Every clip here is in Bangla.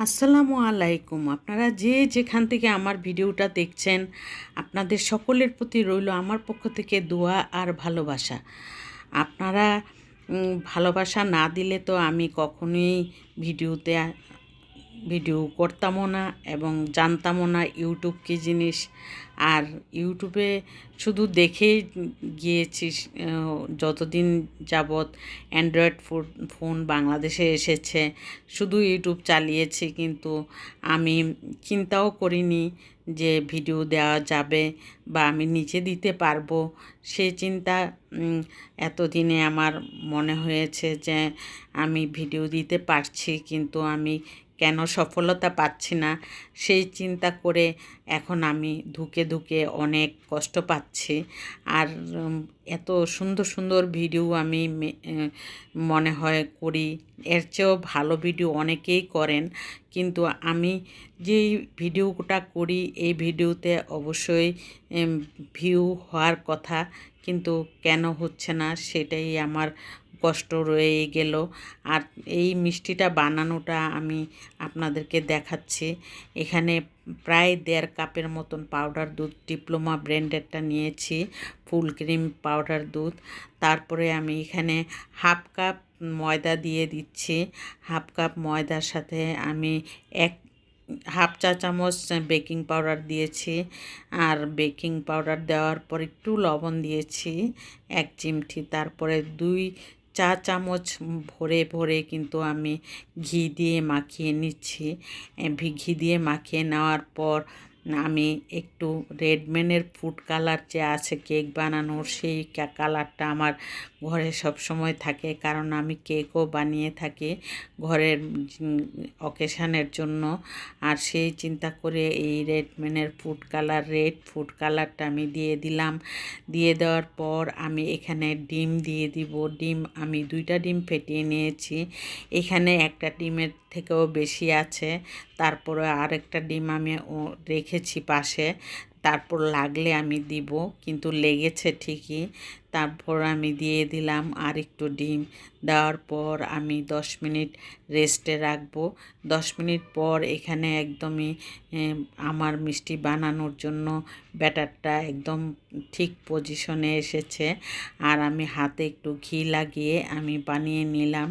আসসালামু আলাইকুম। আপনারা যে যেখান থেকে আমার ভিডিওটা দেখছেন, আপনাদের সকলের প্রতি রইল আমার পক্ষ থেকে দোয়া আর ভালোবাসা। আপনারা ভালোবাসা না দিলে তো আমি কখনোই ভিডিও করতামও না এবং জানতামও না ইউটিউব কী জিনিস। আর ইউটিউবে শুধু দেখেই গিয়েছি। যতদিন যাবৎ অ্যান্ড্রয়েড ফোন বাংলাদেশে এসেছে শুধু ইউটিউব চালিয়েছি, কিন্তু আমি চিন্তাও করিনি যে ভিডিও দেওয়া যাবে বা আমি নিজে দিতে পারবো। সেই চিন্তা এতদিনে আমার মনে হয়েছে যে আমি ভিডিও দিতে পারছি, কিন্তু আমি কেন সফলতা পাচ্ছি না সেই চিন্তা করে এখন আমি ধুকে ধুকে অনেক কষ্ট পাচ্ছি। আর এত সুন্দর সুন্দর ভিডিও আমি মনে হয় করি, এর চেয়েও ভালো ভিডিও অনেকেই করেন, কিন্তু আমি যেই ভিডিওটা করি এই ভিডিওতে অবশ্যই ভিউ হওয়ার কথা, কিন্তু কেন হচ্ছে না সেটাই আমার কষ্ট রয়ে গেল। আর এই মিষ্টিটা বানানোটা আমি আপনাদেরকে দেখাচ্ছি। এখানে প্রায় 1.5 কাপের মতন পাউডার দুধ, ডিপ্লোমা ব্র্যান্ডেরটা নিয়েছি, ফুল ক্রিম পাউডার দুধ। তারপরে আমি এখানে 1/2 কাপ ময়দা দিয়ে দিচ্ছি। 1/2 কাপ ময়দার সাথে আমি 1/2 চা চামচ বেকিং পাউডার দিয়েছি। আর বেকিং পাউডার দেওয়ার পর একটু লবণ দিয়েছি 1 চিমটি। তারপরে 2 চা চামচ ভরে ভরে কিন্তু আমি ঘি দিয়ে মাখিয়ে নিচ্ছি। ঘি দিয়ে মাখিয়ে নেওয়ার পর আমি একটু রেডম্যানের ফুড কালার যে আছে কেক বানানোর, সেই কালারটা আমার ঘরে সব সময় থাকে, কারণ আমি কেকও বানিয়ে থাকি ঘরের অকেশানের জন্য। আর সেই চিন্তা করে এই রেডম্যানের রেড ফুড কালারটা আমি দিয়ে দিলাম। দিয়ে দেওয়ার পর আমি এখানে ডিম দিয়ে দিব। ডিম আমি 2টা ডিম ফেটিয়ে নিয়েছি। এখানে একটা ডিমের থেকেও বেশি আছে। তারপরে আরেকটা ডিম আমি রেখেছি পাশে, তারপর লাগলে আমি দিব, কিন্তু লেগেছে ঠিকই। তারপর আমি দিয়ে দিলাম আর একটু ডিম। দেওয়ার পর আমি 10 মিনিট রেস্টে রাখবো। 10 মিনিট পর এখানে একদমই আমার মিষ্টি বানানোর জন্য ব্যাটারটা একদম ঠিক পজিশনে এসেছে। আর আমি হাতে একটু ঘি লাগিয়ে আমি বানিয়ে নিলাম।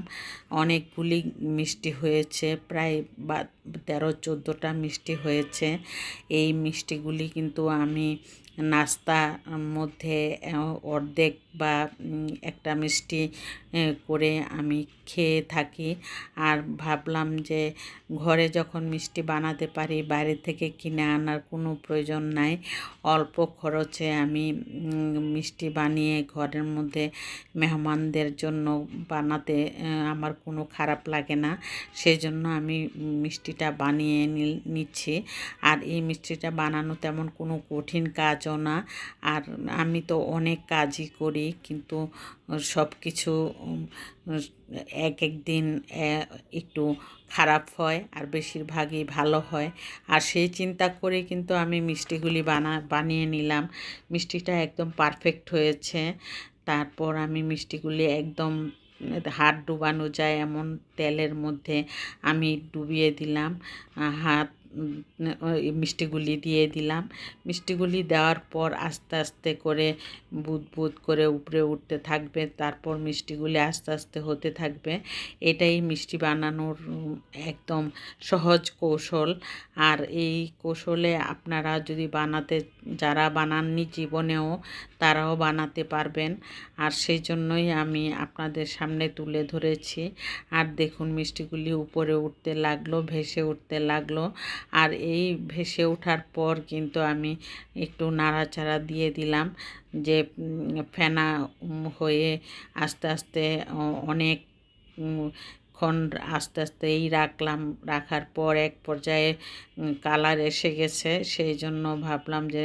অনেকগুলি মিষ্টি হয়েছে, প্রায় 13-14টা মিষ্টি হয়েছে। এই মিষ্টিগুলি কিন্তু আমি নাস্তার মধ্যে অর্ধেক বা একটা মিষ্টি করে আমি খেয়ে থাকি। আর ভাবলাম যে ঘরে যখন মিষ্টি বানাতে পারি, বাইরে থেকে কিনে আনার কোনো প্রয়োজন নাই। অল্প খরচে আমি মিষ্টি বানিয়ে ঘরের মধ্যে মেহমানদের জন্য বানাতে আমার কোনো খারাপ লাগে না। সেজন্য আমি মিষ্টিটা বানিয়ে নিচ্ছি। আর এই মিষ্টিটা বানানো তেমন কোনো কঠিন কাজও না। আর আমি তো অনেক কাজই করি, কিন্তু সব কিছু এক এক দিন একটু খারাপ হয় আর বেশিরভাগই ভালো হয়। আর সেই চিন্তা করে কিন্তু আমি মিষ্টিগুলি বানিয়ে নিলাম। মিষ্টিটা একদম পারফেক্ট হয়েছে। তারপর আমি মিষ্টিগুলি একদম হাত ডুবানো যায় এমন তেলের মধ্যে আমি ডুবিয়ে দিলাম। হাত মিষ্টিগুলি দিয়ে দিলাম। মিষ্টিগুলি দেওয়ার পর আস্তে আস্তে করে বুদবুদ করে উপরে উঠতে থাকবে, তারপর মিষ্টিগুলি আস্তে আস্তে হতে থাকবে। এটাই মিষ্টি বানানোর একদম সহজ কৌশল। আর এই কৌশলে আপনারা যদি যারা বানাননি জীবনেও, তারাও বানাতে পারবেন। আর সেই জন্যই আমি আপনাদের সামনে তুলে ধরেছি। আর দেখুন মিষ্টিগুলি উপরে উঠতে লাগলো, ভেসে উঠতে লাগলো। আর এই ভেসে ওঠার পর কিন্তু আমি একটু নাড়াচাড়া দিয়ে দিলাম, যে ফেনা হয়ে আস্তে আস্তে অনেক ক্ষণ আস্তে আস্তেই রাখার পর এক পর্যায়ে কালার এসে গেছে। সেই জন্য ভাবলাম যে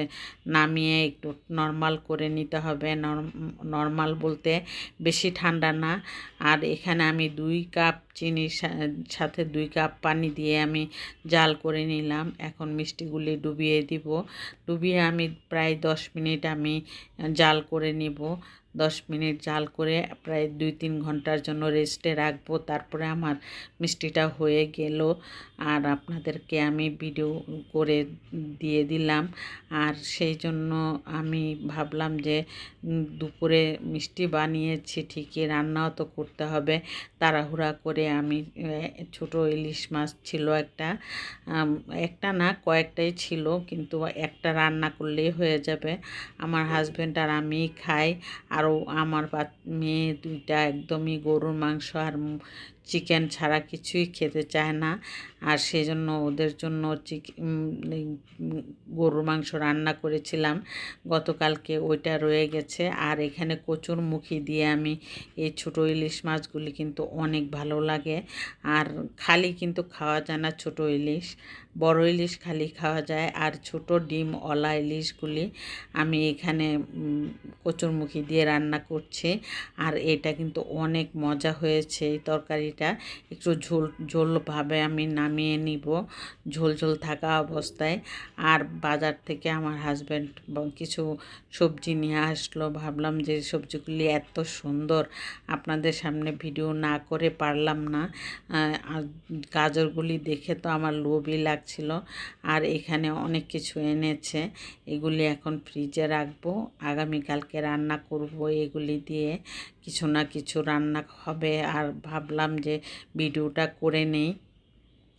নামিয়ে একটু নর্মাল করে নিতে হবে। নর্মাল বলতে বেশি ঠান্ডা না। আর এখানে আমি 2 কাপ চিনির সাথে 2 কাপ পানি দিয়ে আমি জাল করে নিলাম। এখন মিষ্টিগুলি ডুবিয়ে দিব। ডুবিয়ে আমি প্রায় 10 মিনিট আমি জাল করে নিব। 10 মিনিট জাল করে প্রায় 2-3 ঘন্টার জন্য রেস্টে রাখবো। তারপরে আমার মিষ্টিটা হয়ে গেল, আর আপনাদেরকে আমি ভিডিও করে দিয়ে দিলাম। আর সেই জন্য আমি ভাবলাম যে দুপুরে মিষ্টি বানিয়েছি ঠিকই, রান্নাও তো করতে হবে। তাড়াহুড়া করে আমি ছোট ইলিশ মাছ ছিল একটা, একটা না কয়েকটাই ছিল, কিন্তু একটা রান্না করলেই হয়ে যাবে। আমার হাজব্যান্ড আর আমি খাই, আরও আমার মেয়ে দুইটা একদমই গরুর মাংস আর চিকেন ছাড়া কিছুই খেতে চায় না। আর সেজন্য ওদের জন্য গরুর মাংস রান্না করেছিলাম গতকালকে, ওইটা রয়ে গেছে। আর এখানে কচুরমুখী দিয়ে আমি এই ছোটো ইলিশ মাছগুলি কিন্তু অনেক ভালো লাগে। আর খালি কিন্তু খাওয়া যায় না ছোটো ইলিশ, বড় ইলিশ খালি খাওয়া যায়। আর ছোট ডিমওয়ালা ইলিশগুলি আমি এখানে কচুরমুখী দিয়ে রান্না করছি। আর এটা কিন্তু অনেক মজা হয়েছে। এই তরকারিটা একটু ঝোল ঝোলভাবে আমি নামিয়ে নিব, ঝোল ঝোল থাকা অবস্থায়। আর বাজার থেকে আমার হাজব্যান্ড কিছু সবজি নিয়ে আসলো। ভাবলাম যে সবজিগুলি এত সুন্দর, আপনাদের সামনে ভিডিও না করে পারলাম না। আর গাজরগুলি দেখে তো আমার লোভই লাগছিল। আর এখানে অনেক কিছু এনেছে, এগুলি এখন ফ্রিজে রাখবো, আগামীকালকে রান্না করব এগুলি দিয়ে। কিছু না কিছু রান্না হবে। আর ভাবলাম যে ভিডিওটা করে নেই।